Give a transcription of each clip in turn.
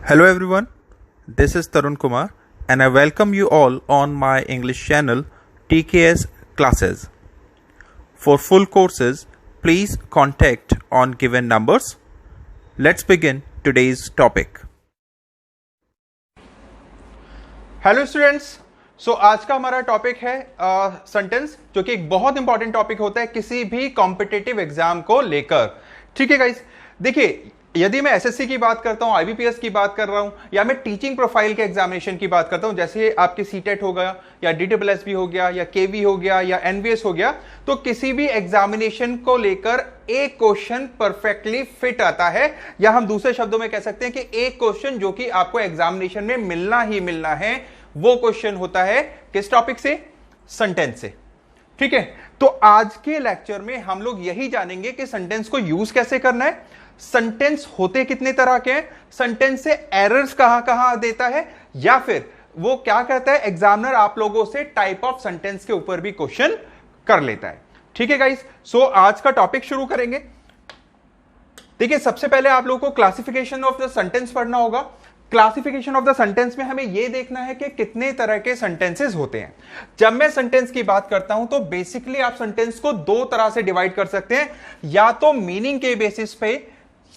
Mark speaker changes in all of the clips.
Speaker 1: Hello everyone, this is Tarun Kumar and I welcome you all on my English channel TKS Classes. For full courses, please contact on given numbers. Let's begin today's topic.
Speaker 2: Hello students, आज का हमारा topic है sentence, जो कि एक बहुत important topic होता है किसी भी कॉम्पिटिटिव एग्जाम को लेकर। ठीक है गाइस, देखिए यदि मैं एसएससी की बात करता हूं, आईबीपीएस की बात कर रहा हूं, या मैं टीचिंग प्रोफाइल के एग्जामिनेशन की बात करता हूं, जैसे आपके सीटेट हो गया या डीडब्ल्यूएसबी हो गया या केवी हो गया या एनवीएस हो गया, तो किसी भी एग्जामिनेशन को लेकर एक क्वेश्चन परफेक्टली फिट आता है, या हम दूसरे शब्दों में कह सकते हैं कि एक क्वेश्चन जो कि आपको एग्जामिनेशन में मिलना ही मिलना है, वो क्वेश्चन होता है किस टॉपिक से? सेंटेंस से। ठीक है, तो आज के लेक्चर में हम लोग यही जानेंगे कि सेंटेंस को यूज कैसे करना है, सेंटेंस होते कितने तरह के हैं, सेंटेंस से एरर्स कहां कहां देता है, या फिर वो क्या करता है, एग्जामिनर आप लोगों से टाइप ऑफ सेंटेंस के ऊपर भी क्वेश्चन कर लेता है। ठीक है गाइस, आज का टॉपिक शुरू करेंगे। देखिए सबसे पहले आप लोगों को क्लासिफिकेशन ऑफ द सेंटेंस पढ़ना होगा। क्लासिफिकेशन ऑफ द सेंटेंस में हमें यह देखना है कि कितने तरह के सेंटेंसेस होते हैं। जब मैं सेंटेंस की बात करता हूं तो बेसिकली आप सेंटेंस को दो तरह से डिवाइड कर सकते हैं, या तो मीनिंग के बेसिस पे,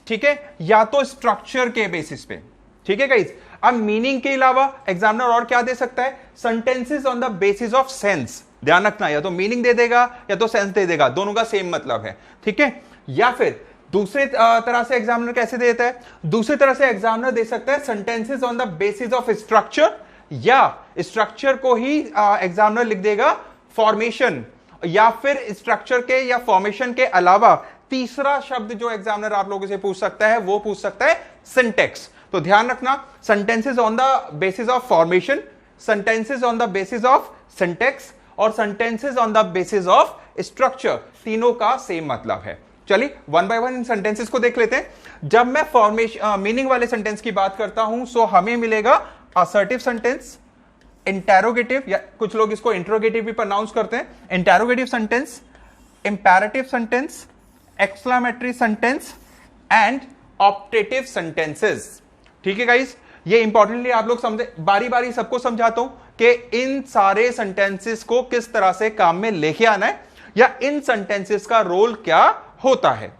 Speaker 2: ठीक है, या तो स्ट्रक्चर के बेसिस पे। ठीक है गाइस, अब मीनिंग के अलावा एग्जामिनर और क्या दे सकता है? Sentences on the basis of sense. ध्यान रखना, या तो मीनिंग दे देगा या तो सेंस दे देगा, दोनों का सेम मतलब है। ठीक है, या फिर दूसरे तरह से एग्जामिनर कैसे देता है? दूसरी तरह से एग्जामिनर दे सकता है sentences on the basis of structure, या स्ट्रक्चर को ही एग्जामिनर लिख देगा फॉर्मेशन, या फिर स्ट्रक्चर के या फॉर्मेशन के अलावा तीसरा शब्द जो एग्जामिनर आप लोगों से पूछ सकता है वो पूछ सकता है सिंटेक्स। तो ध्यान रखना, sentences on the basis of formation, sentences on the basis of syntax और sentences on the basis of structure, तीनों का सेम मतलब है। चलिए वन बाय वन इन सेंटेंसेस को देख लेते हैं। जब मैं फॉर्मेशन मीनिंग वाले सेंटेंस की बात करता हूं, सो हमें मिलेगा असर्टिव सेंटेंस, इंटेरोगेटिव, या कुछ लोग इसको इंट्रोगेटिव भी प्रोनाउंस करते हैं, interrogative sentence, imperative sentence, exclamatory sentence and optative sentences. ठीक है गाइस, ये इंपॉर्टेंटली आप लोग समझे, बारी बारी सबको समझाता हूं कि इन सारे सेंटेंसेस को किस तरह से काम में लेके आना है, या इन सेंटेंसेस का रोल क्या होता है।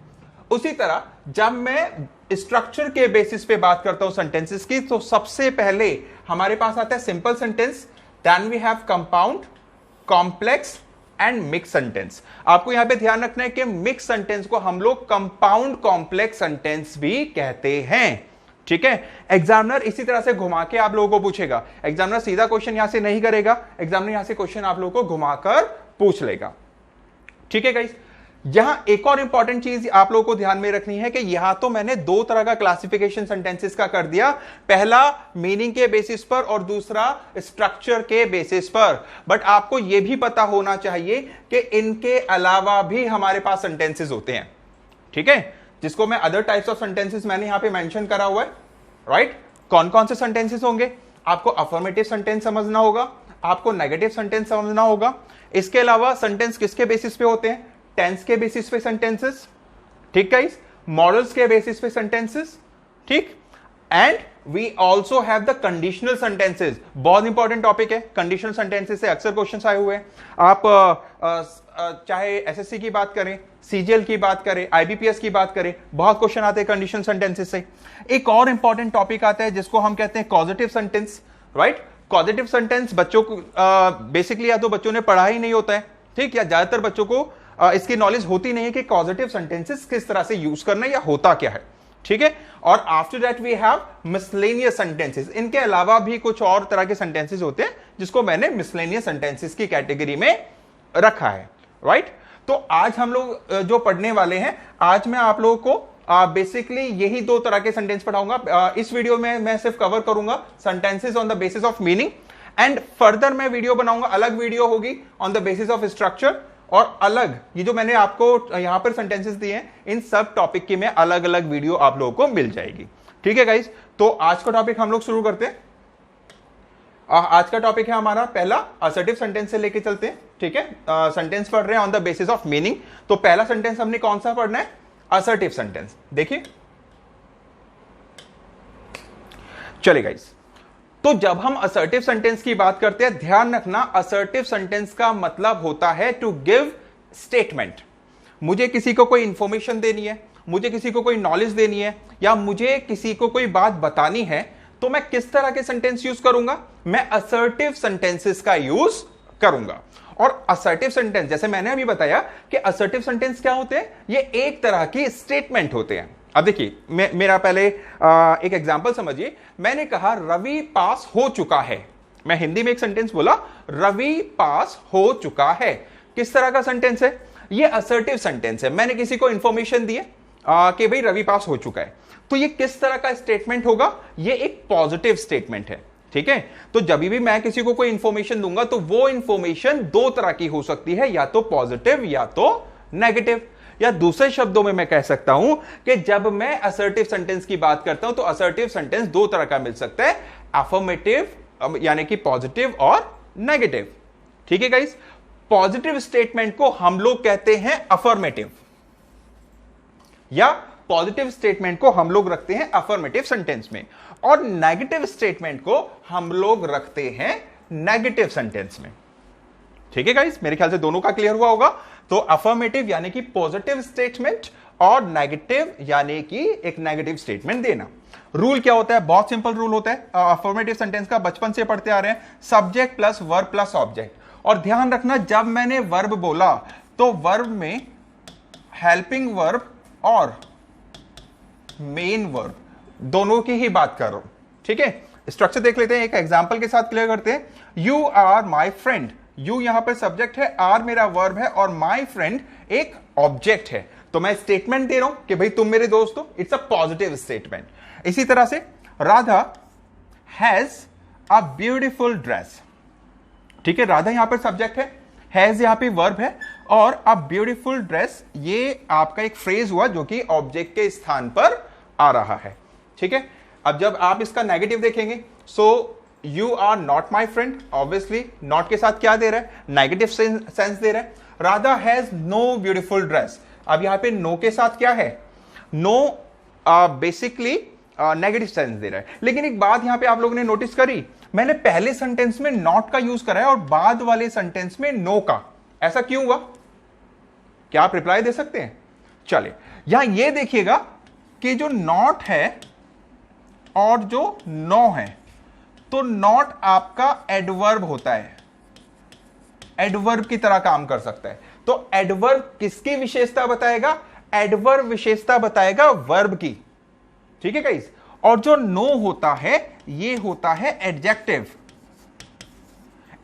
Speaker 2: उसी तरह जब मैं स्ट्रक्चर के बेसिस पे बात करता हूं सेंटेंसेस की, तो सबसे पहले हमारे पास आता है simple sentence, then we have compound, complex and mix sentence. आपको यहां पे ध्यान रखना है कि मिक्स सेंटेंस को हम लोग कंपाउंड कॉम्प्लेक्स सेंटेंस भी कहते हैं। ठीक है, एग्जामिनर इसी तरह से घुमा के आप लोगों को पूछेगा, एग्जामिनर सीधा क्वेश्चन यहां से नहीं करेगा, एग्जामिनर यहां से क्वेश्चन आप लोगों को घुमाकर पूछ लेगा। ठीक है गाइस, यहां एक और इंपॉर्टेंट चीज आप लोगों को ध्यान में रखनी है कि यहां तो मैंने दो तरह का क्लासिफिकेशन सेंटेंसेस का कर दिया, पहला मीनिंग के बेसिस पर और दूसरा स्ट्रक्चर के बेसिस पर, बट आपको यह भी पता होना चाहिए कि इनके अलावा भी हमारे पास सेंटेंसेस होते हैं। ठीक है, जिसको मैं अदर टाइप्स ऑफ सेंटेंसेस मैंने यहां पे मेंशन करा हुआ है। राइट, कौन कौन से सेंटेंसेस होंगे? आपको अफर्मेटिव सेंटेंस समझना होगा, आपको नेगेटिव सेंटेंस समझना होगा। इसके अलावा सेंटेंस किसके बेसिस पे होते हैं? टेंस के बेसिस पे सेंटेंसेस, ठीक गाइस, मॉडल्स के बेसिस पे सेंटेंसेस, ठीक, and we also have the conditional sentences. बहुत इंपॉर्टेंट टॉपिक है, कंडीशनल सेंटेंसेस से अक्सर क्वेश्चंस आए हुए हैं। आप चाहे एसएससी की बात करें, सीजीएल की बात करें, आईबीपीएस की बात करें, बहुत क्वेश्चन आते हैं कंडीशनल सेंटेंसेस से। एक और इंपॉर्टेंट टॉपिक आता है जिसको हम कहते हैं causative sentence. Right, causative sentence बच्चों को बेसिकली या तो बच्चों ने पढ़ा ही नहीं होता है, ठीक, या ज्यादातर बच्चों को इसकी नॉलेज होती नहीं है कि कॉजेटिव सेंटेंसेस किस तरह से यूज करना है या होता क्या है। ठीक है, और after that we have miscellaneous sentences. इनके अलावा भी कुछ और तरह के सेंटेंसेस होते हैं जिसको मैंने मिसलेनियस सेंटेंसेस की कैटेगरी में रखा है। राइट, तो आज हम लोग जो पढ़ने वाले हैं, आज मैं आप लोगों को बेसिकली यही दो तरह के सेंटेंस पढ़ाऊंगा। इस वीडियो में मैं सिर्फ कवर करूंगा sentences on the basis of meaning, and further मैं वीडियो बनाऊंगा, अलग वीडियो होगी on the basis of structure, और अलग ये जो मैंने आपको यहां पर सेंटेंसेस दिए हैं, इन सब टॉपिक की में अलग अलग वीडियो आप लोगों को मिल जाएगी। ठीक है गाइस, तो आज का टॉपिक हम लोग शुरू करते हैं। आज का टॉपिक है हमारा पहला असर्टिव सेंटेंस से लेके चलते हैं। ठीक है, सेंटेंस पढ़ रहे हैं on the basis of meaning. तो पहला सेंटेंस हमने कौन सा पढ़ना है? Assertive sentence. देखिए चले गाइस, तो जब हम असर्टिव सेंटेंस की बात करते हैं, ध्यान रखना असर्टिव सेंटेंस का मतलब होता है टू गिव स्टेटमेंट। मुझे किसी को कोई इंफॉर्मेशन देनी है, मुझे किसी को कोई नॉलेज देनी है, या मुझे किसी को कोई बात बतानी है, तो मैं किस तरह के सेंटेंस यूज करूंगा? मैं असर्टिव सेंटेंसेस का यूज करूंगा। और असर्टिव सेंटेंस, जैसे मैंने अभी बताया कि असर्टिव सेंटेंस क्या होते हैं, ये एक तरह की स्टेटमेंट होते हैं। अब देखिए, मेरा पहले एक एग्जांपल समझिए। मैंने कहा रवि पास हो चुका है। मैं हिंदी में एक सेंटेंस बोला, रवि पास हो चुका है। किस तरह का सेंटेंस है? ये असर्टिव सेंटेंस है। मैंने किसी को इंफॉर्मेशन दी है कि भाई रवि पास हो चुका है, तो ये किस तरह का स्टेटमेंट होगा? ये एक पॉजिटिव स्टेटमेंट है। ठीक है, तो जब भी मैं किसी को कोई इंफॉर्मेशन दूंगा तो वो इंफॉर्मेशन दो तरह की हो सकती है, या तो पॉजिटिव या तो नेगेटिव। या दूसरे शब्दों में मैं कह सकता हूं कि जब मैं असर्टिव सेंटेंस की बात करता हूं तो असर्टिव सेंटेंस दो तरह का मिल सकता है, अफर्मेटिव यानी कि पॉजिटिव और नेगेटिव। ठीक है गाइस, पॉजिटिव स्टेटमेंट को हम लोग कहते हैं अफर्मेटिव, या पॉजिटिव स्टेटमेंट को हम लोग रखते हैं अफर्मेटिव सेंटेंस में, और नेगेटिव स्टेटमेंट को हम लोग रखते हैं नेगेटिव सेंटेंस में। ठीक है गाइस, मेरे ख्याल से दोनों का क्लियर हुआ होगा। तो अफर्मेटिव यानी कि पॉजिटिव स्टेटमेंट, और नेगेटिव यानी कि एक नेगेटिव स्टेटमेंट देना। रूल क्या होता है? बहुत सिंपल रूल होता है अफर्मेटिव सेंटेंस का, बचपन से पढ़ते आ रहे हैं, subject plus verb plus object. और ध्यान रखना, जब मैंने वर्ब बोला तो वर्ब में हेल्पिंग वर्ब और मेन वर्ब दोनों की ही बात कर रहा हूं। ठीक है, स्ट्रक्चर देख लेते हैं, एक एग्जांपल के साथ क्लियर करते हैं। You are my friend, you यहां पर सब्जेक्ट है, आर मेरा वर्ब है, और माई फ्रेंड एक ऑब्जेक्ट है। तो मैं स्टेटमेंट दे रहा हूं कि भाई तुम मेरे दोस्त हो, इट्स अ पॉजिटिव स्टेटमेंट। इसी तरह से Radha has a beautiful dress. ठीक है, राधा यहां पर सब्जेक्ट है, हैज यहां पे वर्ब है, और अ ब्यूटिफुल ड्रेस ये आपका एक फ्रेज हुआ जो कि ऑब्जेक्ट के स्थान पर आ रहा है। ठीक है, अब जब आप इसका नेगेटिव देखेंगे, so you are not my friend, obviously not के साथ क्या दे रहा है? नेगेटिव सेंस दे रहा है। Radha has no beautiful dress, अब यहां पे नो के साथ क्या है? No basically negative sense they रहा है। लेकिन एक बात यहां पे आप लोगों ने नोटिस करी, मैंने पहले सेंटेंस में नॉट का यूज करा है और बाद वाले सेंटेंस में नो का। ऐसा क्यों हुआ? क्या आप रिप्लाई दे सकते हैं? चले, यहां ये देखिएगा कि जो नॉट है और जो नो है, तो नॉट आपका एडवर्ब होता है, एडवर्ब की तरह काम कर सकता है। तो एडवर्ब किसकी विशेषता बताएगा? एडवर्ब विशेषता बताएगा वर्ब की। ठीक है गाइस, और जो नो होता है ये होता है एडजेक्टिव।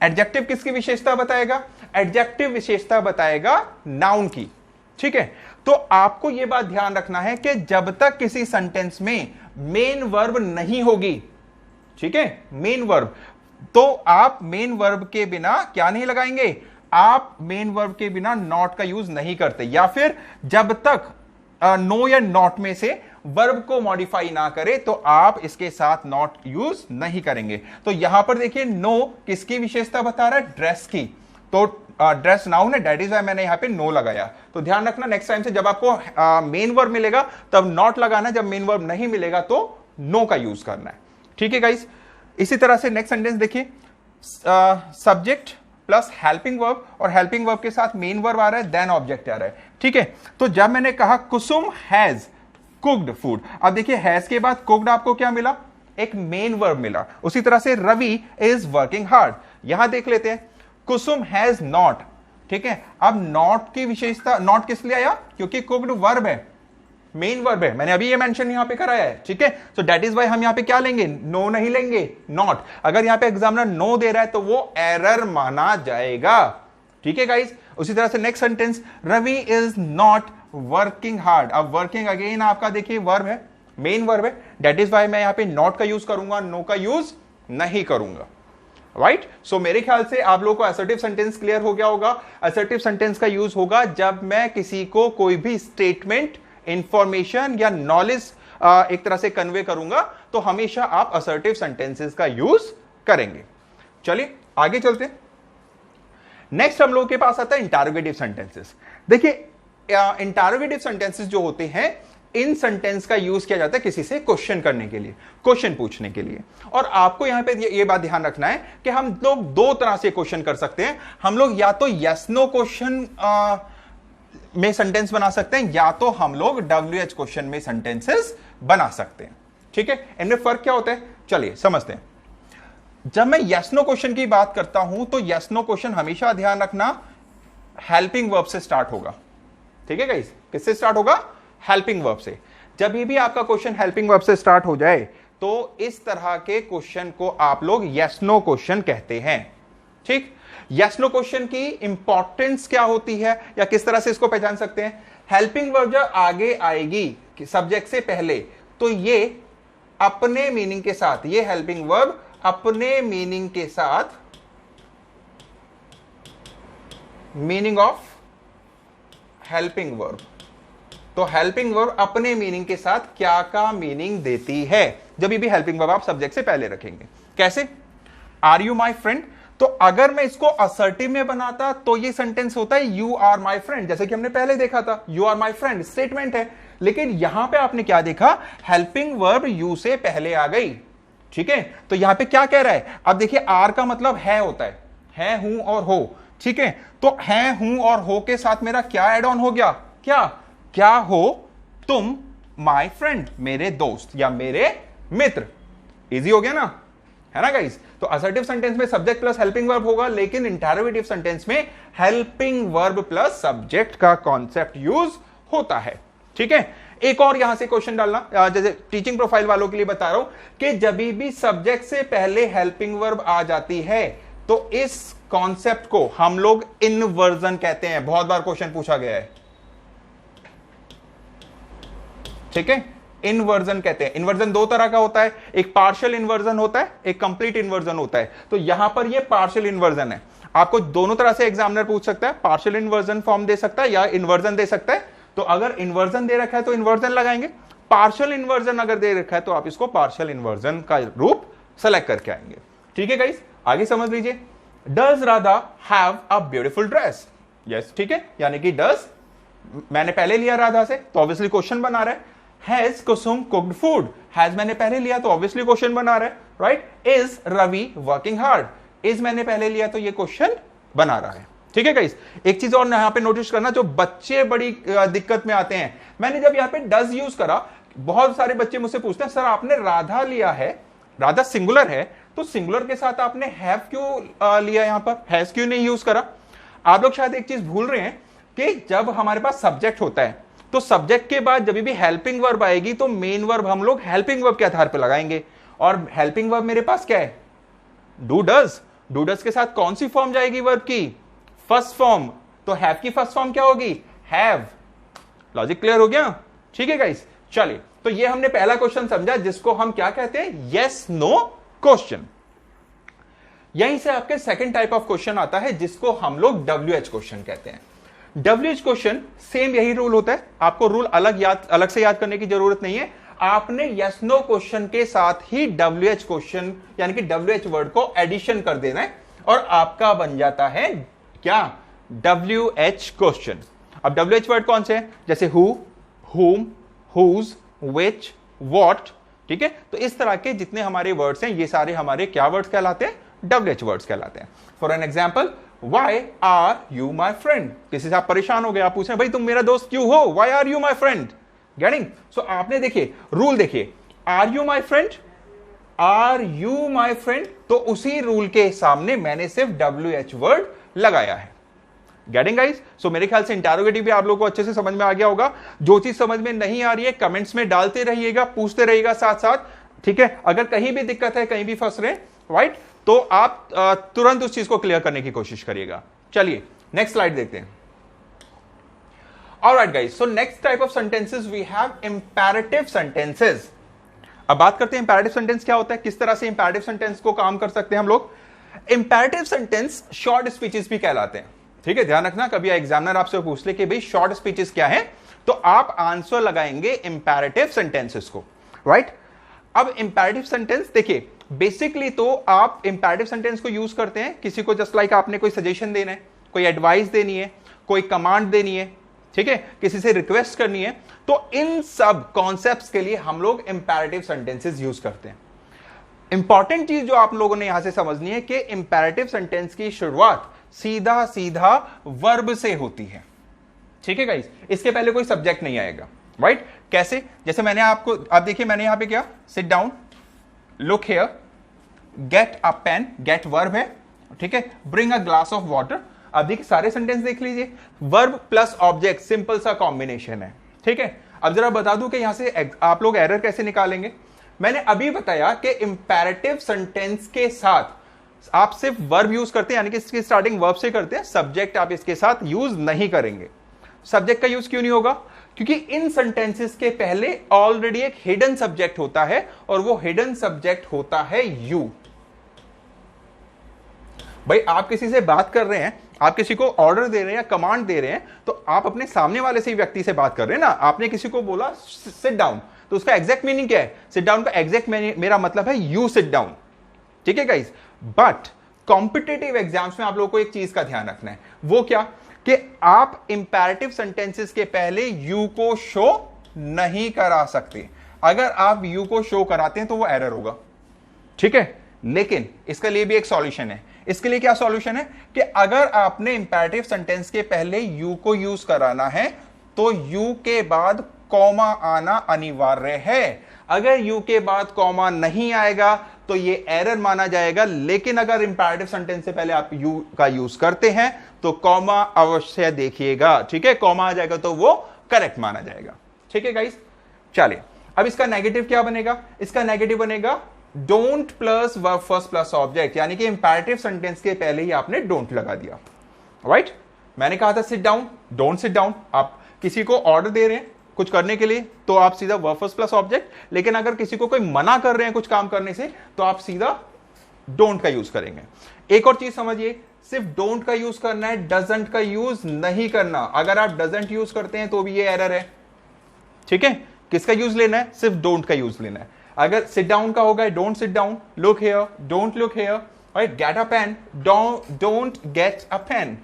Speaker 2: एडजेक्टिव किसकी विशेषता बताएगा? एडजेक्टिव विशेषता बताएगा नाउन की। ठीक है, तो आपको यह बात ध्यान रखना है कि जब तक किसी सेंटेंस में मेन वर्ब नहीं होगी, ठीक है, मेन वर्ब, तो आप मेन वर्ब के बिना क्या नहीं लगाएंगे? आप मेन वर्ब के बिना नॉट का यूज नहीं करते, या फिर जब तक नो या नॉट में से वर्ब को मॉडिफाई ना करे तो आप इसके साथ नॉट यूज नहीं करेंगे। तो यहां पर देखिए, नो किसकी विशेषता बता रहा है? ड्रेस की। तो ड्रेस नाउन है, दैट इज व्हाई मैंने यहां पे नो लगाया। तो ध्यान रखना, नेक्स्ट टाइम से जब आपको मेन वर्ब मिलेगा तब नॉट लगाना, जब मेन वर्ब नहीं मिलेगा तो नो का यूज करना है। ठीक है गाइस, इसी तरह से नेक्स्ट सेंटेंस देखिए, सब्जेक्ट प्लस हेल्पिंग वर्ब, और हेल्पिंग वर्ब के साथ मेन वर्ब आ रहा है, देन ऑब्जेक्ट आ रहा है। ठीक है, तो जब मैंने कहा कुसुम हैज कुक्ड फूड, अब देखिए हैज के बाद कुक्ड आपको क्या मिला? एक मेन वर्ब मिला। उसी तरह से रवि इज वर्किंग हार्ड, यहां देख लेते हैं, कुसुम हैज नॉट। ठीक है, अब नॉट की विशेषता, नॉट किस लिए आया? क्योंकि कुक्ड वर्ब है, मेन वर्ब है, मैंने अभी ये मेंशन यहां पे कराया है। ठीक है, सो दैट इज व्हाई हम यहां पे क्या लेंगे? नो नहीं लेंगे, नॉट। अगर यहां पे एग्जामिनर नो दे रहा है तो वो एरर माना जाएगा। ठीक है गाइस, उसी तरह से next sentence, Ravi is not working hard. अब वर्किंग अगेन आपका देखिए वर्ब है, मेन वर्ब है, दैट इज व्हाई मैं यहां पे नॉट का यूज करूंगा, नो का यूज नहीं करूंगा। राइट, सो मेरे ख्याल से आप लोगों को असर्टिव सेंटेंस क्लियर हो गया होगा। असर्टिव सेंटेंस का यूज होगा जब मैं किसी को कोई भी स्टेटमेंट, इंफॉर्मेशन या नॉलेज एक तरह से कन्वे करूंगा, तो हमेशा आप असर्टिव सेंटेंसेस का यूज करेंगे। चलिए आगे चलते हैं। नेक्स्ट हम लोगों के पास आता है इंटरोगेटिव सेंटेंसेस। देखिए, इंटरोगेटिव सेंटेंसेस जो होते हैं, इन सेंटेंस का यूज किया जाता है किसी से क्वेश्चन करने के लिए, क्वेश्चन पूछने के लिए। और आपको यहां पे ये बात ध्यान रखना है कि हम लोग दो तरह से क्वेश्चन कर सकते हैं। हम लोग या तो यस नो क्वेश्चन में सेंटेंस बना सकते हैं, या तो हम लोग WH क्वेश्चन में सेंटेंसेस बना सकते हैं। ठीक है, इनमें फर्क क्या होता है, चलिए समझते हैं। जब मैं यस नो क्वेश्चन की बात करता हूं तो यस नो क्वेश्चन हमेशा ध्यान रखना हेल्पिंग वर्ब से स्टार्ट होगा। ठीक है गाइस, किससे स्टार्ट होगा, हेल्पिंग वर्ब से। जब भी आपका क्वेश्चन हेल्पिंग वर्ब से स्टार्ट हो जाए तो इस तरह के क्वेश्चन को आप लोग यस नो क्वेश्चन कहते हैं। ठीक, यस नो क्वेश्चन की इंपॉर्टेंस क्या होती है या किस तरह से इसको पहचान सकते हैं। हेल्पिंग वर्ब जब आगे आएगी सब्जेक्ट से पहले तो ये अपने मीनिंग के साथ, ये हेल्पिंग वर्ब अपने मीनिंग के साथ, मीनिंग ऑफ हेल्पिंग वर्ब, तो हेल्पिंग वर्ब अपने मीनिंग के साथ क्या का मीनिंग देती है जब भी हेल्पिंग वर्ब आप सब्जेक्ट से पहले रखेंगे। कैसे, आर यू माई फ्रेंड, तो अगर मैं इसको असर्टिव में बनाता तो ये सेंटेंस होता है यू आर माई फ्रेंड, जैसे कि हमने पहले देखा था you are my friend statement है। लेकिन यहां पे आपने क्या देखा, हेल्पिंग वर्ब यू से पहले आ गई। ठीक है, तो यहां पे क्या कह रहा है, अब देखिए आर का मतलब है होता है हूं और हो। ठीक है, तो है हूं और हो के साथ मेरा क्या एड ऑन हो गया, क्या हो तुम माई फ्रेंड, मेरे दोस्त या मेरे मित्र। इजी हो गया ना, है ना गाइस। तो असर्टिव सेंटेंस में सब्जेक्ट प्लस हेल्पिंग वर्ब होगा, लेकिन इंटरोगेटिव सेंटेंस में हेल्पिंग वर्ब प्लस सब्जेक्ट का कॉन्सेप्ट यूज होता है। ठीक है, एक और यहां से क्वेश्चन डालना, जैसे टीचिंग प्रोफाइल वालों के लिए बता रहा हूं कि जब भी सब्जेक्ट से पहले हेल्पिंग वर्ब आ जाती है तो इस कॉन्सेप्ट को हम लोग इनवर्जन कहते हैं। बहुत बार क्वेश्चन पूछा गया है। ठीक है, इनवर्जन कहते हैं। इन्वर्जन दो तरह का होता है, एक पार्शियल इन्वर्जन होता है, एक कंप्लीट इन्वर्जन होता है। तो यहां पर ये पार्शियल इन्वर्जन है। आपको दोनों तरह से एग्जामिनर पूछ सकता है, पार्शियल इन्वर्जन फॉर्म दे सकता है या इन्वर्जन दे सकता है। तो अगर इन्वर्जन दे रखा है तो इन्वर्जन लगाएंगे, पार्शियल इन्वर्जन अगर दे रखा है तो आप इसको पार्शियल इन्वर्जन का रूप सेलेक्ट करके आएंगे। ठीक है गाइस, आगे समझ लीजिए। Does Radha have a beautiful dress, yes ठीक है, यानी कि डज मैंने पहले लिया राधा से तो ऑब्वियसली क्वेश्चन बना रहा है। Has Kusum cooked food, has मैंने पहले लिया तो ऑब्वियसली क्वेश्चन बना रहा है, right. Is Ravi working hard, is मैंने पहले लिया तो ये क्वेश्चन बना रहा है। ठीक है गाइस, एक चीज और यहां पे नोटिस करना, जो बच्चे बड़ी दिक्कत में आते हैं, मैंने जब यहां पे डज यूज करा, बहुत सारे बच्चे मुझसे पूछते हैं सर आपने राधा लिया है, राधा सिंगुलर है, तो सिंगुलर के साथ आपने हैव क्यों लिया, यहां पर हैज क्यों नहीं यूज करा। आप लोग शायद एक चीज भूल रहे हैं कि जब हमारे पास सब्जेक्ट होता है तो सब्जेक्ट के बाद जब भी हेल्पिंग वर्ब आएगी तो मेन वर्ब हम लोग हेल्पिंग वर्ब के आधार पर लगाएंगे। और हेल्पिंग वर्ब मेरे पास क्या है, डू डज। डू डज के साथ कौन सी फॉर्म जाएगी वर्ब की, फर्स्ट फॉर्म। तो हैव की फर्स्ट फॉर्म क्या होगी, हैव। लॉजिक क्लियर हो गया, ठीक है गाइस। चलिए, तो ये हमने पहला क्वेश्चन समझा जिसको हम क्या कहते हैं, यस नो क्वेश्चन। यहीं से आपके सेकंड टाइप ऑफ क्वेश्चन आता है जिसको हम लोग WH क्वेश्चन कहते हैं। WH क्वेश्चन सेम यही रूल होता है, आपको रूल अलग से याद करने की जरूरत नहीं है। आपने यस नो क्वेश्चन के साथ ही WH क्वेश्चन यानी कि WH वर्ड को एडिशन कर देना है और आपका बन जाता है क्या, WH क्वेश्चन। अब WH वर्ड कौन से हैं, जैसे who, whom, whose, which, what, ठीक है। तो इस तरह के जितने हमारे वर्ड्स हैं ये सारे हमारे क्या वर्ड्स कहलाते हैं, WH वर्ड्स कहलाते हैं। For an example, Why are you my friend? किसी से आप परेशान हो गए, आप पूछ रहे हैं भाई तुम मेरा दोस्त क्यों हो, Why are you my friend? Getting? So आपने देखिए रूल देखिए, Are you my friend? Are you my friend? तो उसी रूल के सामने मैंने सिर्फ WH वर्ड लगाया है। Getting guys? So मेरे ख्याल से इंटरोगेटिव भी आप लोगों को अच्छे से समझ में आ गया होगा। जो चीज समझ में नहीं आ रही है कमेंट्स में डालते रहिएगा, पूछते रहिएगा साथ साथ, ठीक है। अगर कहीं भी दिक्कत है, कहीं भी फंस रहे, राइट, तो आप तुरंत उस चीज को क्लियर करने की कोशिश करिएगा। चलिए नेक्स्ट स्लाइड देखते हैं। Alright guys, so next type of sentences we have imperative sentences. अब बात करते हैं इंपैरेटिव सेंटेंस क्या होता है, किस तरह से इंपैरेटिव सेंटेंस को काम कर सकते हैं हम लोग। इंपैरेटिव सेंटेंस शॉर्ट स्पीचेस भी कहलाते हैं, ठीक है। ध्यान रखना, कभी एग्जामिनर आपसे पूछ ले कि भाई शॉर्ट स्पीचेस क्या है, तो आप आंसर लगाएंगे इंपैरेटिव सेंटेंसेस को, राइट। अब इंपैरेटिव सेंटेंस देखिए, बेसिकली तो आप इंपैरेटिव सेंटेंस को यूज करते हैं किसी को जस्ट लाइक आपने कोई सजेशन देना है, कोई एडवाइस देनी है, कोई कमांड देनी है, ठीक है, किसी से रिक्वेस्ट करनी है, तो इन सब कॉन्सेप्ट्स के लिए हम लोग इंपैरेटिव सेंटेंसेस यूज करते हैं। इंपॉर्टेंट चीज जो आप लोगों ने यहां से समझनी है कि इंपैरेटिव सेंटेंस की शुरुआत सीधा सीधा वर्ब से होती है। ठीक है गाइस, इसके पहले कोई सब्जेक्ट नहीं आएगा। राइट, कैसे? जैसे मैंने आपको, आप देखिए मैंने यहां पे क्या, sit down, look here, get a pen, get verb है, ठीक है, bring a glass of water. अब देखिए सारे सेंटेंस देख लीजिए, वर्ब प्लस ऑब्जेक्ट, सिंपल सा कॉम्बिनेशन है। ठीक है, अब जरा बता दूं कि यहां से आप लोग एरर कैसे निकालेंगे। मैंने अभी बताया कि इंपैरेटिव सेंटेंस के साथ आप सिर्फ वर्ब यूज करते हैं, यानी कि इसकी स्टार्टिंग वर्ब से करते हैं, सब्जेक्ट आप इसके साथ यूज नहीं करेंगे। सब्जेक्ट का यूज क्यों नहीं होगा? क्योंकि इन सेंटेंसेस के पहले ऑलरेडी एक हिडन सब्जेक्ट होता है, और वो हिडन सब्जेक्ट होता है यू। भाई आप किसी से बात कर रहे हैं, आप किसी को ऑर्डर दे रहे हैं या कमांड दे रहे हैं, तो आप अपने सामने वाले से ही व्यक्ति से बात कर रहे हैं ना। आपने किसी को बोला सिट डाउन, तो उसका एग्जैक्ट मीनिंग क्या है? सिट डाउन का एग्जैक्ट मेरा मतलब है यू सिट डाउन। ठीक है गाइस, बट कॉम्पिटिटिव एग्जाम्स में आप लोगों को एक चीज का ध्यान रखना है, वो क्या कि आप इंपैरेटिव सेंटेंसेस के पहले यू को शो नहीं करा सकते। अगर आप यू को शो कराते हैं तो वो एरर होगा। ठीक है, लेकिन इसके लिए भी एक सॉल्यूशन है। इसके लिए क्या सॉल्यूशन है कि अगर आपने इंपैरेटिव सेंटेंस के पहले यू को यूज कराना है तो यू के बाद कॉमा आना अनिवार्य है। अगर यू के बाद कॉमा नहीं आएगा तो ये एरर माना जाएगा, लेकिन अगर इंपैरेटिव सेंटेंस से पहले आप यू का यूज करते हैं तो कॉमा अवश्य देखिएगा। ठीक है, कॉमा आ जाएगा तो वो करेक्ट माना जाएगा। ठीक है गाइस, चलिए अब इसका नेगेटिव क्या बनेगा? इसका नेगेटिव बनेगा don't plus verb first plus object, यानी कि इंपैरेटिव सेंटेंस के पहले ही आपने डोंट लगा दिया। राइट, मैंने कहा था sit down, don't sit down. आप किसी को ऑर्डर दे रहे हैं कुछ करने के लिए तो आप सीधा वर्ब फर्स्ट प्लस ऑब्जेक्ट, लेकिन अगर किसी को कोई मना कर रहे हैं कुछ काम करने से तो आप सीधा डोंट का यूज करेंगे। एक और चीज समझिए, सिर्फ डोंट का यूज करना है, डजंट का यूज नहीं करना। अगर आप डजंट यूज करते हैं तो भी ये एरर है। ठीक है, किसका यूज लेना है? सिर्फ डोंट का यूज लेना है। अगर सिट डाउन का होगा don't sit down, look here, don't look here, right, get a pen, don't get a pen.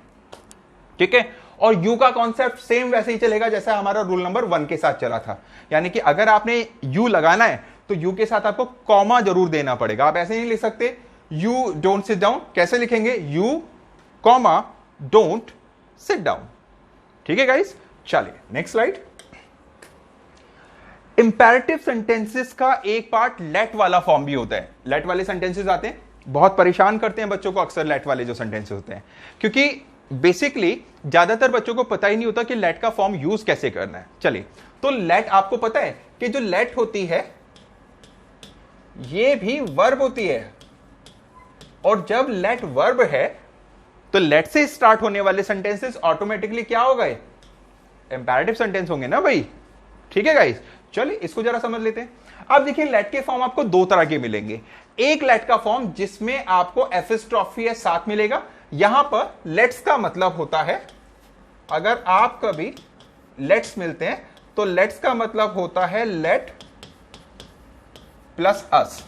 Speaker 2: ठीक है, और यू का कॉन्सेप्ट सेम वैसे ही चलेगा जैसा हमारा रूल नंबर 1 के साथ चला था, यानी कि अगर आपने यू लगाना है तो यू के साथ आपको कॉमा जरूर देना पड़ेगा। आप ऐसे नहीं लिख सकते यू डोंट सिट डाउन, कैसे लिखेंगे? You comma don't sit down. ठीक है गाइस, चलिए नेक्स्ट स्लाइड। इंपैरेटिव सेंटेंसेस का एक पार्ट लेट वाला फॉर्म भी होता है। लेट वाले सेंटेंसेस आते हैं, बहुत परेशान करते हैं बच्चों को अक्सर लेट वाले जो सेंटेंसेस होते हैं, क्योंकि बेसिकली ज्यादातर बच्चों को पता ही नहीं होता कि लेट का फॉर्म यूज कैसे करना है। चलिए, तो लेट आपको पता है कि जो लेट होती है ये भी वर्ब होती है, और जब लेट वर्ब है तो लेट से स्टार्ट होने वाले सेंटेंसेस ऑटोमेटिकली क्या हो गए? इंपैरेटिव सेंटेंस होंगे ना भाई। ठीक है गाइस, चलिए इसको जरा समझ लेते हैं। अब देखिए लेट के फॉर्म आपको दो तरह के मिलेंगे। एक लेट का फॉर्म जिसमें आपको एपिस्ट्रोफी है साथ मिलेगा। यहां पर लेट्स का मतलब होता है, अगर आप कभी लेट्स मिलते हैं तो लेट्स का मतलब होता है लेट प्लस अस।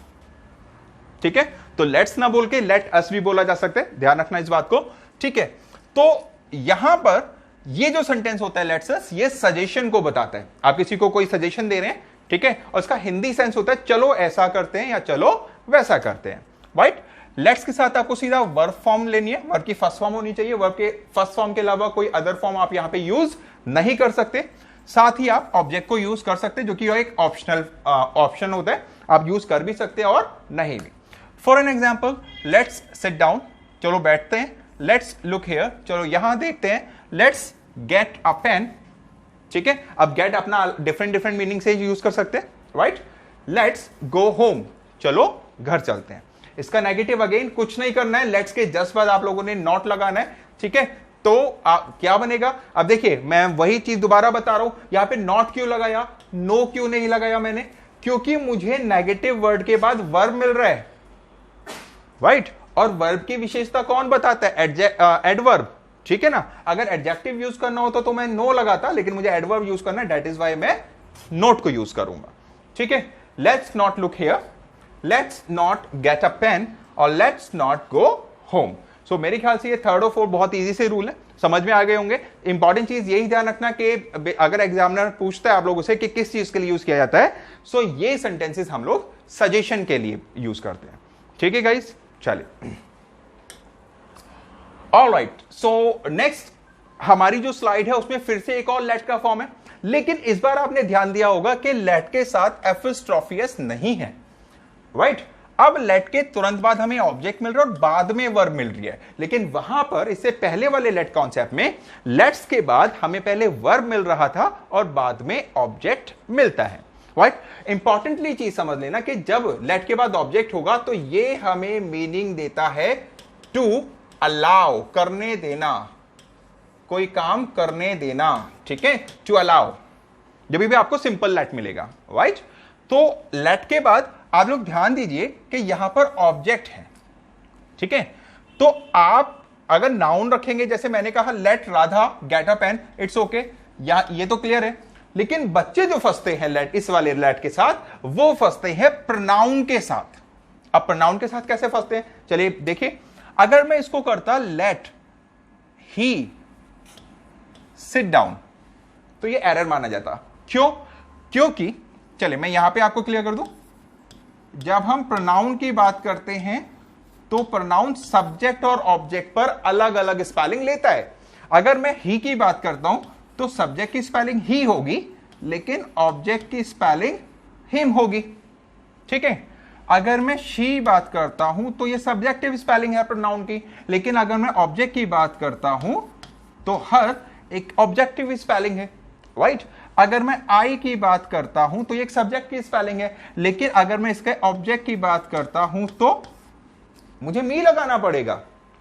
Speaker 2: ठीक है, तो लेट्स ना बोल के लेट अस भी बोला जा सकता है, ध्यान रखना इस बात को। ठीक है, तो यहां पर ये जो सेंटेंस होता है लेट्स अस, ये सजेशन को बताता है। आप किसी को कोई सजेशन दे रहे हैं, ठीक है, और इसका हिंदी सेंस होता है चलो ऐसा करते हैं या चलो वैसा करते हैं। राइट, लेट्स के साथ आपको सीधा वर्ब फॉर्म लेनी है, वर्ब की फर्स्ट फॉर्म होनी चाहिए। वर्ब के फर्स्ट फॉर्म के अलावा कोई अदर फॉर्म आप यहां पे यूज नहीं कर सकते। साथ ही आप ऑब्जेक्ट को यूज कर सकते हैं, जो कि एक ऑप्शनल ऑप्शन होता है, आप यूज कर भी सकते हैं और नहीं भी। For an example, let's sit down, चलो बैठते हैं। लेट्स लुक हियर, चलो यहां देखते हैं। Let's get a pen. ठीक है, अब गेट अपना डिफरेंट मीनिंग से यूज कर सकते हैं। राइट, लेट्स गो होम, चलो घर चलते हैं। इसका नेगेटिव अगेन कुछ नहीं करना है, लेट्स के जस्ट बाद आप लोगों ने नॉट लगाना है। ठीक है, तो क्या बनेगा? अब देखिए मैं वही चीज दोबारा बता रहा हूं, यहां पे नॉट क्यों लगाया, नो क्यों नहीं लगाया मैंने? क्योंकि मुझे नेगेटिव वर्ड के बाद वर्ब मिल रहा है। राइट, और वर्ब की विशेषता कौन बताता है? एडवर्ब। ठीक है ना, अगर एडजेक्टिव यूज करना होता तो मैं नो लगाता, लेकिन मुझे एडवर्ब यूज करना है, दैट इज वाई मैं नोट को यूज करूंगा। ठीक है, let's not look here, let's not get a pen और let's not go home. So so मेरे ख्याल से ये थर्ड और फोर्थ बहुत इजी से रूल है, समझ में आ गए होंगे। इंपॉर्टेंट चीज यही ध्यान रखना कि अगर एग्जामिनर पूछता है आप लोगों से कि किस चीज के लिए यूज किया जाता है, सो ये सेंटेंसेस हम लोग सजेशन के लिए यूज करते हैं। ठीक है गाइस, चलिए ऑलराइट। सो नेक्स्ट हमारी जो स्लाइड है उसमें फिर से एक और लेट का फॉर्म है, लेकिन इस बार आपने ध्यान दिया होगा कि लेट के साथ एपिस्ट्रोफियस नहीं है, राइट। अब लेट के तुरंत बाद हमें ऑब्जेक्ट मिल रहा है और बाद में वर्ब मिल रही है, लेकिन वहां पर इससे पहले वाले लेट कॉन्सेप्ट में लेट्स के बाद हमें पहले वर्ब मिल रहा था और बाद में ऑब्जेक्ट मिलता है, राइट। इंपॉर्टेंटली चीज समझ लेना कि जब लेट के बाद ऑब्जेक्ट होगा तो ये हमें मीनिंग देता है टू अलाउ, करने देना, कोई काम करने देना, ठीक है, टू अलाउ, जब भी आपको सिंपल लेट मिलेगा, राइट। तो लेट के बाद आप लोग ध्यान दीजिए कि यहां पर ऑब्जेक्ट है, ठीक है। तो आप अगर नाउन रखेंगे, जैसे मैंने कहा let Radha get a pen, it's okay, ये तो क्लियर है। लेकिन बच्चे जो फंसते हैं लेट, इस वाले लेट के साथ, वो फंसते हैं प्रोनाउन के साथ। अब प्रोनाउन के साथ कैसे फंसते हैं, चलिए देखिए। अगर मैं इसको करता लेट ही सिट डाउन, तो ये एरर माना जाता। क्यों? क्योंकि चलिए मैं यहां पे आपको क्लियर कर दूं, जब हम प्रोनाउन की बात करते हैं तो प्रोनाउन सब्जेक्ट और ऑब्जेक्ट पर अलग अलग स्पेलिंग लेता है। अगर मैं ही की बात करता हूं तो सब्जेक्ट की स्पेलिंग ही होगी, लेकिन ऑब्जेक्ट की स्पेलिंग हिम होगी, ठीक है। अगर मैं शी बात करता हूं तो ये सब्जेक्टिव स्पेलिंग है प्रोनाउन की, लेकिन अगर मैं ऑब्जेक्ट की बात करता हूं तो हर एक ऑब्जेक्टिव स्पेलिंग है, राइट। अगर मैं आई की बात करता हूं तो ये एक सब्जेक्ट की स्पेलिंग है, लेकिन अगर मैं इसके ऑब्जेक्ट की बात करता हूं तो मुझे मी लगाना पड़ेगा,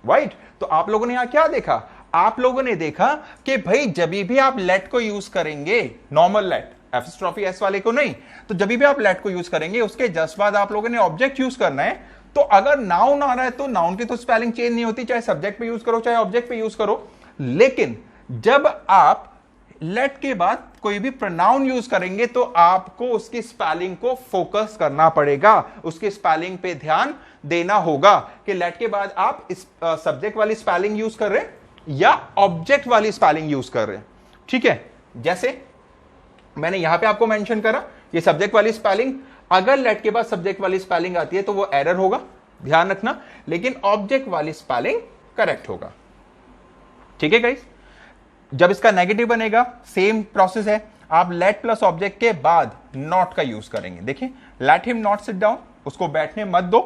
Speaker 2: राइट। तो आप लोगों ने यहां क्या देखा, आप लोगों ने देखा कि भाई जब भी आप लेट को यूज करेंगे, नॉर्मल लेट, एपिस्ट्रोफी एस वाले को नहीं, तो जब भी आप लेट को यूज करेंगे उसके जस्ट बाद आप लोगों ने ऑब्जेक्ट यूज करना है। तो अगर नाउन आ रहा है तो नाउन की तो स्पेलिंग चेंज नहीं होती, चाहे सब्जेक्ट पे यूज करो चाहे ऑब्जेक्ट पे यूज करो। लेकिन जब आप लेट के बाद कोई भी प्रोनाउन यूज करेंगे तो आपको उसकी स्पेलिंग को फोकस करना पड़ेगा, उसकी स्पेलिंग पे ध्यान देना होगा कि लेट के बाद आप इस सब्जेक्ट वाली स्पेलिंग यूज कर रहे हैं या ऑब्जेक्ट वाली स्पेलिंग यूज कर रहे हैं, ठीक है। जैसे मैंने यहां पे आपको मेंशन करा, ये सब्जेक्ट वाली स्पेलिंग, अगर लेट के बाद सब्जेक्ट वाली स्पेलिंग आती है तो वो एरर होगा, ध्यान रखना, लेकिन ऑब्जेक्ट वाली स्पेलिंग करेक्ट होगा, ठीक है गाइस। जब इसका नेगेटिव बनेगा सेम प्रोसेस है, आप लेट प्लस ऑब्जेक्ट के बाद नॉट का यूज करेंगे। देखिए, let him not sit down, उसको बैठने मत दो।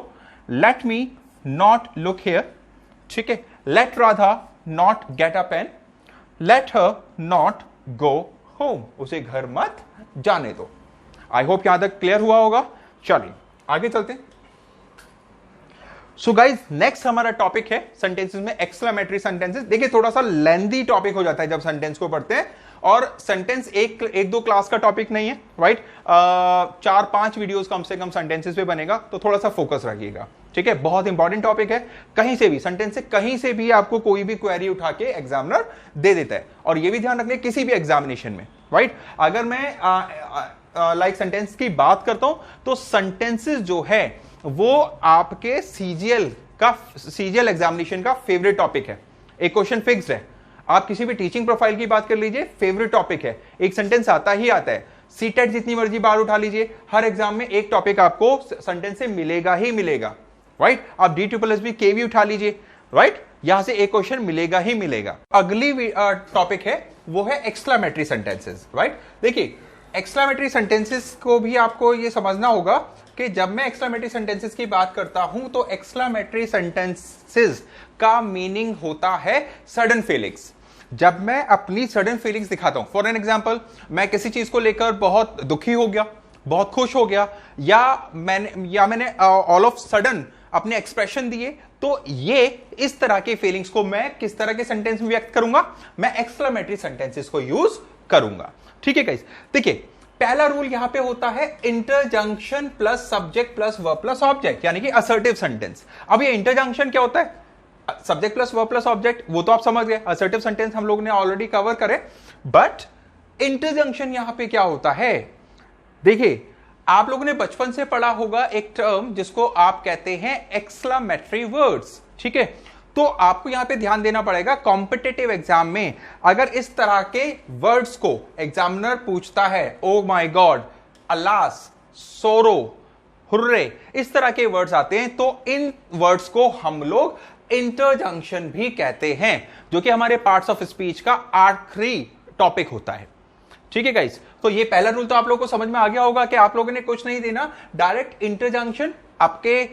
Speaker 2: Let me not look here, ठीक है। Let Radha not get a pen, let her not go home, उसे घर मत जाने दो। आई होप यहां तक क्लियर हुआ होगा। चलिए आगे चलते हैं। सो गाइज नेक्स्ट हमारा टॉपिक है सेंटेंसेस में एक्सक्लेमेटरी सेंटेंसेस। देखिए थोड़ा सा लेंथी टॉपिक हो जाता है जब सेंटेंस को पढ़ते हैं, और सेंटेंस एक दो क्लास का टॉपिक नहीं है, राइट। 4-5 वीडियोस कम से कम सेंटेंसेस पे बनेगा, तो थोड़ा सा फोकस रखिएगा, ठीक है। बहुत इंपॉर्टेंट टॉपिक है, कहीं से भी सेंटेंस से कहीं से भी आपको कोई भी क्वेरी उठा के एग्जामिनर दे देता है। और ये भी ध्यान रखना किसी भी एग्जामिनेशन में, राइट। अगर मैं लाइक सेंटेंस की बात करता हूं तो सेंटेंसेस जो है वो आपके सीजीएल एग्जामिनेशन का फेवरेट टॉपिक है। एक क्वेश्चन फिक्स्ड है, आप किसी भी टीचिंग प्रोफाइल की बात कर लीजिए, फेवरेट टॉपिक है, एक सेंटेंस आता ही आता है। सीटेट जितनी मर्जी बार उठा लीजिए, हर एग्जाम में एक टॉपिक आपको सेंटेंस से मिलेगा ही मिलेगा, राइट। आप DSSB केवी उठा लीजिए, राइट, यहां से एक क्वेश्चन मिलेगा ही मिलेगा। अगली टॉपिक है वो है एक्सक्लेमेटरी सेंटेंसेस, राइट। देखिए एक्सक्लेमेटरी सेंटेंसेस को भी आपको ये समझना होगा कि जब मैं एक्सक्लेमेटरी सेंटेंसेस की बात करता हूं तो एक्सक्लेमेटरी सेंटेंसेस का मीनिंग होता है सडन फीलिंग्स। जब मैं अपनी सडन फीलिंग्स दिखाता हूं, फॉर एन एग्जांपल, मैं किसी चीज को लेकर बहुत दुखी हो गया, बहुत खुश हो गया, या मैंने ऑल ऑफ सडन अपने एक्सप्रेशन दिए, तो ये इस तरह के फीलिंग्स को मैं किस तरह के सेंटेंस में व्यक्त करूंगा, मैं एक्सक्लेमेटरी सेंटेंसेस को यूज करूंगा, ठीक है गाइस। देखिए पहला रूल यहां पे होता है interjection plus subject plus verb plus object, यानी कि असर्टिव सेंटेंस। अब ये इंटरजंक्शन क्या होता है, subject plus verb plus object, वो तो आप समझ गए, असर्टिव सेंटेंस हम लोग ने ऑलरेडी कवर करे। बट इंटरजंक्शन यहां पे क्या होता है, देखिए आप लोगों ने बचपन से पढ़ा होगा एक टर्म जिसको आप कहते हैं एक्सक्लेमेटरी वर्ड्स, ठीक है। तो आपको यहां पे ध्यान देना पड़ेगा, कॉम्पिटिटिव एग्जाम में अगर इस तरह के वर्ड्स को एग्जामिनर पूछता है, ओ माई गॉड, अलास, सोरो, हुर्रे, इस तरह के वर्ड्स आते हैं, तो इन वर्ड्स को हम लोग इंटरजंक्शन भी कहते हैं, जो कि हमारे पार्ट्स ऑफ स्पीच का आखिरी टॉपिक होता है। ठीक है गाइस, तो ये पहला रूल तो आप लोगों को समझ में आ गया होगा कि आप लोगों ने कुछ नहीं देना, डायरेक्ट इंटरजंक्शन, आपके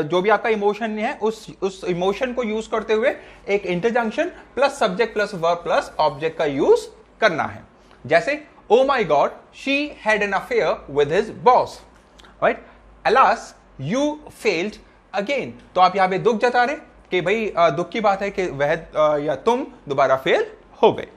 Speaker 2: जो भी आपका इमोशन है उस इमोशन को यूज करते हुए एक interjection plus subject plus verb plus object का यूज करना है। जैसे oh my God, she had an affair with his boss, right. Alas, you failed again, तो आप यहां पे दुख जता रहे कि भाई दुख की बात है कि वह या तुम दोबारा फेल हो गए।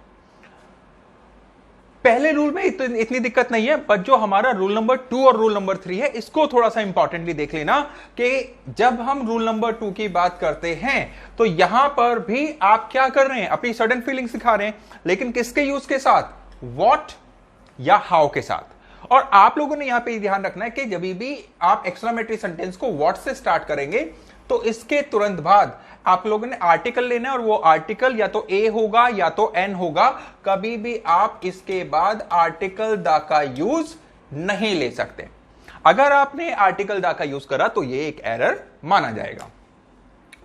Speaker 2: पहले रूल में इतनी दिक्कत नहीं है, बट जो हमारा रूल नंबर 2 और रूल नंबर 3 है, इसको थोड़ा सा इंपॉर्टेंटली देख लेना कि जब हम रूल नंबर 2 की बात करते हैं तो यहां पर भी आप क्या कर रहे हैं, अपनी सडन फीलिंग्स दिखा रहे हैं, लेकिन किसके यूज के साथ, व्हाट या हाउ के साथ। और आप लोगों ने यहां पे ध्यान रखना है कि जब भी आप एक्सक्लेमेटरी सेंटेंस को व्हाट से स्टार्ट करेंगे तो इसके तुरंत बाद आप लोगों ने आर्टिकल लेना है, और वो आर्टिकल या तो ए होगा या तो एन होगा। कभी भी आप इसके बाद आर्टिकल द का यूज नहीं ले सकते। अगर आपने आर्टिकल द का यूज करा तो ये एक एरर माना जाएगा।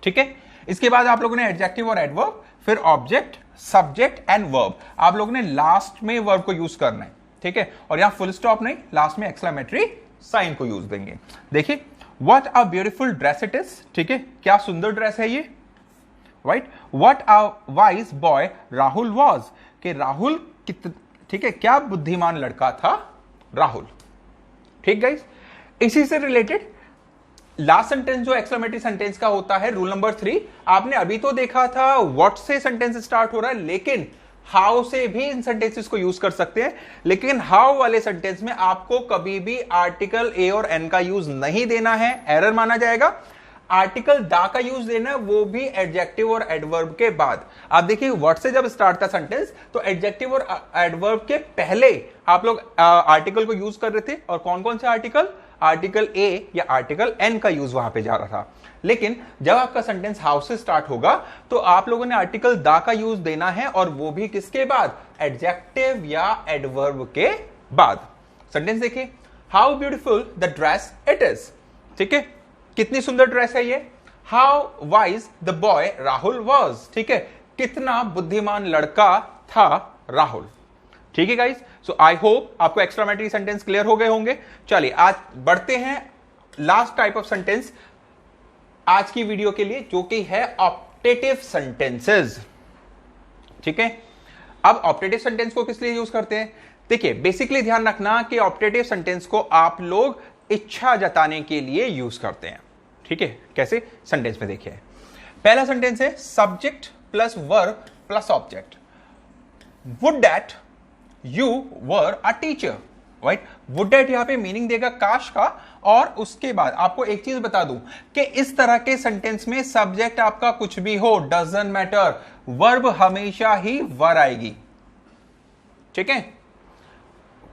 Speaker 2: ठीक है, इसके बाद आप लोगों ने एडजेक्टिव और एडवर्ब, फिर ऑब्जेक्ट, सब्जेक्ट एंड वर्ब। आप लोगों ने लास्ट में वर्ब को यूज करना है। ठीक है, और यहां फुल स्टॉप नहीं, लास्ट में एक्सक्लेमेटरी साइन को यूज देंगे। देखिए, What a beautiful dress it is, ठीक है, क्या सुंदर ड्रेस है ये, right. What a wise boy Rahul was, कि राहुल ठीक है, क्या बुद्धिमान लड़का था राहुल। ठीक गाइस, इसी से रिलेटेड लास्ट सेंटेंस जो एक्सक्लेमेटरी सेंटेंस का होता है, रूल नंबर 3, आपने अभी तो देखा था व्हाट से सेंटेंस स्टार्ट हो रहा है, लेकिन हाउ से भी इन सेंटेंसेस को यूज कर सकते हैं। लेकिन हाउ वाले सेंटेंस में आपको कभी भी आर्टिकल ए और एन का यूज नहीं देना है, एरर माना जाएगा। आर्टिकल दा का यूज देना है, वो भी एडजेक्टिव और एडवर्ब के बाद। आप देखिए, वर्ड से जब स्टार्ट था सेंटेंस तो एडजेक्टिव और एडवर्ब के पहले आप लोग आर्टिकल को यूज कर रहे थे, और कौन कौन से आर्टिकल, आर्टिकल ए या आर्टिकल एन का यूज वहां पे जा रहा था। लेकिन जब आपका सेंटेंस हाउ से स्टार्ट होगा तो आप लोगों ने आर्टिकल दा का यूज देना है, और वो भी किसके बाद, एडजेक्टिव या एडवर्ब के बाद। सेंटेंस देखिए, how beautiful the dress it is, ठीक है, कितनी सुंदर ड्रेस है ये। How wise the boy Rahul was, ठीक है, कितना बुद्धिमान लड़का था राहुल। ठीक है गाइस, सो आई होप आपको एक्सक्लेमेटरी सेंटेंस क्लियर हो गए होंगे। चलिए आज बढ़ते हैं लास्ट टाइप ऑफ सेंटेंस आज की वीडियो के लिए, जो कि है ऑप्टेटिव सेंटेंसेस। ठीक है, अब ऑप्टेटिव सेंटेंस को किस लिए यूज करते हैं, देखिए बेसिकली ध्यान रखना कि ऑप्टेटिव सेंटेंस को आप लोग इच्छा जताने के लिए यूज करते हैं। ठीक है, कैसे, सेंटेंस में देखिए, पहला सेंटेंस है subject plus verb plus object. Would that you were a teacher, right. Would that यहां पे मीनिंग देगा काश का, और उसके बाद आपको एक चीज बता दूं कि इस तरह के सेंटेंस में सब्जेक्ट आपका कुछ भी हो, डजंट मैटर, वर्ब हमेशा ही वर आएगी। ठीक है,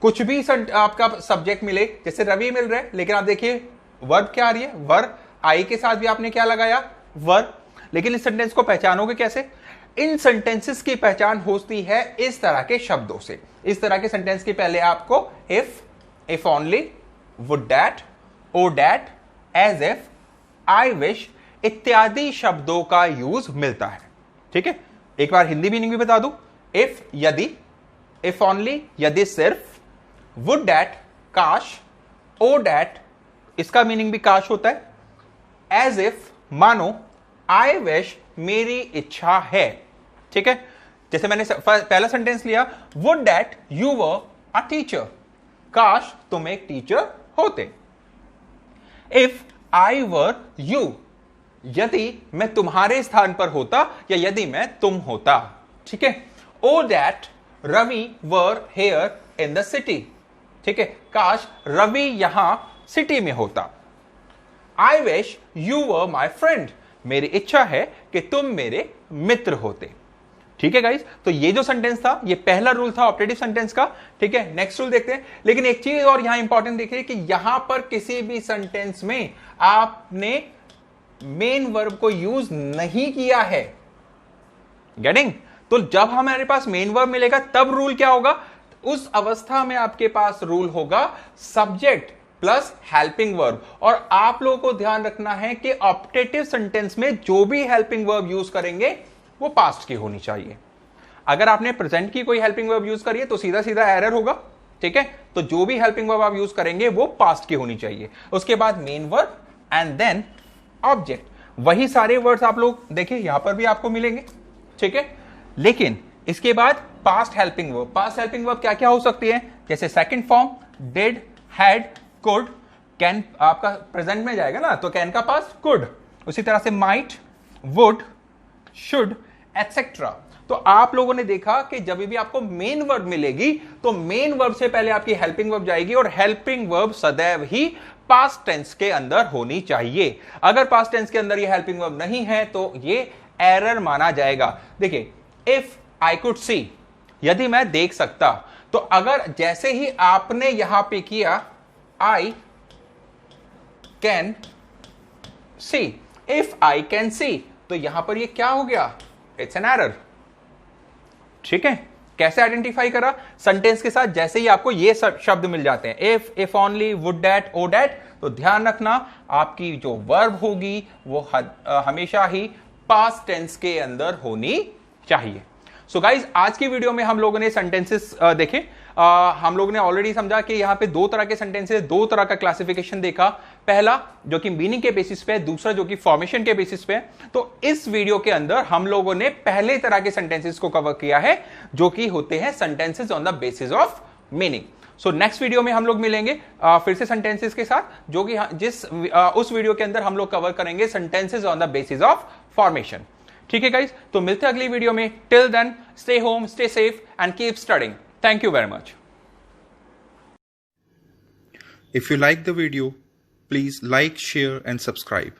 Speaker 2: कुछ भी आपका सब्जेक्ट मिले, जैसे रवि मिल रहा है, लेकिन आप देखिए वर्ब क्या आ रही है, वर, आई के साथ भी आपने क्या लगाया, वर। लेकिन इस सेंटेंस को पहचानोगे कैसे, इन सेंटेंसेस की पहचान होती है इस तरह के शब्दों से। इस तरह के सेंटेंस के पहले आपको if only, would that, O that, as if, I wish इत्यादि शब्दों का यूज मिलता है। ठीक है, एक बार हिंदी मीनिंग भी बता दूं, इफ यदि, इफ ओनली यदि सिर्फ, वुड दैट काश, ओ दैट इसका मीनिंग भी काश होता है, एज इफ मानो, आई विश मेरी इच्छा है। ठीक है, जैसे मैंने पहला सेंटेंस लिया, would that you were a teacher, काश तुम एक टीचर होते। इफ आई वर यू, यदि मैं तुम्हारे स्थान पर होता या यदि मैं तुम होता। ठीक है, oh that Ravi were here in the city, ठीक है, काश रवि यहां सिटी में होता। I wish you were my friend, मेरी इच्छा है कि तुम मेरे मित्र होते। ठीक है गाइस, तो ये जो सेंटेंस था ये पहला रूल था ऑप्टेटिव सेंटेंस का। ठीक है, नेक्स्ट रूल देखते हैं। लेकिन एक चीज और यहां इंपॉर्टेंट देखिए कि यहां पर किसी भी सेंटेंस में आपने मेन वर्ब को यूज नहीं किया है। गेटिंग? तो जब हमारे पास मेन वर्ब मिलेगा तब रूल क्या होगा? उस अवस्था में आपके पास रूल होगा सब्जेक्ट प्लस हेल्पिंग वर्ब। और आप लोगों को ध्यान रखना है कि ऑप्टेटिव सेंटेंस में जो भी हेल्पिंग वर्ब यूज करेंगे वो पास्ट की होनी चाहिए। अगर आपने प्रेजेंट की कोई हेल्पिंग वर्ब यूज करी है तो सीधा सीधा एरर होगा। ठीक है, तो जो भी हेल्पिंग वर्ब आप यूज करेंगे वो पास्ट की होनी चाहिए। उसके बाद main verb and then object. वही सारे वर्ड्स आप लोग देखिए यहां पर भी आपको मिलेंगे। ठीक है, लेकिन इसके बाद past helping verb. Past helping verb क्या क्या हो सकती है? जैसे second form, did, had, could. Can आपका प्रेजेंट में जाएगा ना, तो कैन का पास्ट कुड। उसी तरह से माइट, वुड, शुड, एटसेट्रा। तो आप लोगों ने देखा कि जब भी आपको मेन वर्ब मिलेगी तो मेन वर्ब से पहले आपकी हेल्पिंग वर्ब जाएगी, और हेल्पिंग वर्ब सदैव ही पास्ट टेंस के अंदर होनी चाहिए। अगर पास्ट टेंस के अंदर ये हेल्पिंग वर्ब नहीं है तो ये एरर माना जाएगा। देखिए, इफ आई कुड सी, यदि मैं देख सकता, तो अगर जैसे ही आपने यहां पे किया I can see, if I can see, तो यहां पर ये क्या हो गया? It's an error. ठीक है, कैसे आइडेंटिफाई करा? सेंटेंस के साथ जैसे ही आपको ये शब्द मिल जाते हैं, if only, would that, O that, तो ध्यान रखना आपकी जो वर्ब होगी वो हमेशा ही पास्ट टेंस के अंदर होनी चाहिए। सो गाइज, आज की वीडियो में हम लोगों ने सेंटेंसेस देखे। हम लोगों ने ऑलरेडी समझा कि यहां पे दो तरह के सेंटेंसेस, दो तरह का क्लासिफिकेशन देखा। पहला जो कि मीनिंग के बेसिस पे, दूसरा जो कि फॉर्मेशन के बेसिस पे। तो इस वीडियो के अंदर हम लोगों ने पहले तरह के सेंटेंसेस को कवर किया है, जो कि होते हैं sentences on the basis of meaning. So next video में हम लोग मिलेंगे फिर से सेंटेंसेस के साथ, जो कि उस वीडियो के अंदर हम लोग कवर करेंगे sentences on the basis of formation. ठीक है गाइज, तो मिलते हैं अगली वीडियो में। Till then, stay home, stay safe and keep studying. Thank you very much.
Speaker 1: If you like the video, please like, share and subscribe.